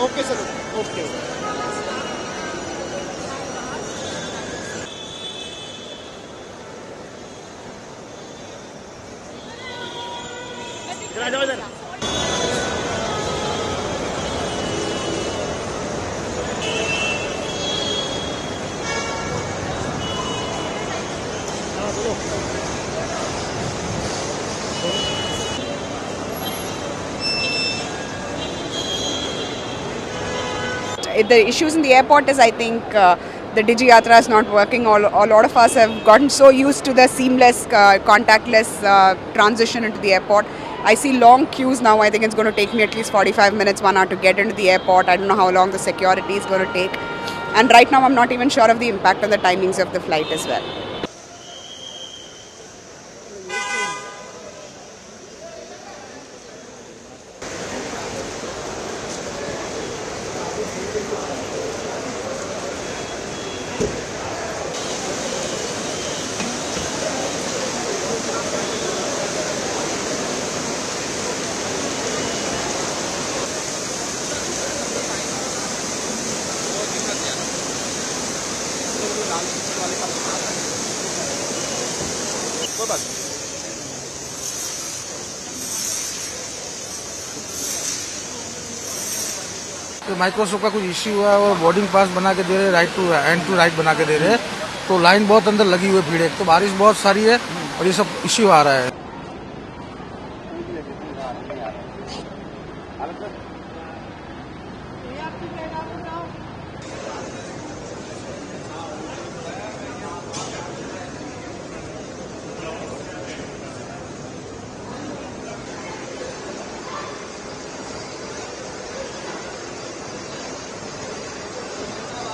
Okay sir, okay. इधर आ जाओ इधर। हाँ बोलो। The issues in the airport is, I think, the Digi Yatra is not working. A lot of us have gotten so used to the seamless, contactless transition into the airport. I see long queues now. I think it's going to take me at least 45 minutes, 1 hour to get into the airport. I don't know how long the security is going to take. And right now, I'm not even sure of the impact on the timings of the flight as well. कोई बात नहीं। तो Microsoft का कुछ issue हुआ है, वो boarding pass बना के दे रहे, right to hand to right बना के दे रहे, तो लाइन बहुत अंदर लगी हुई है, भीड़ है, तो बारिश बहुत सारी है और ये सब इश्यू आ रहा है।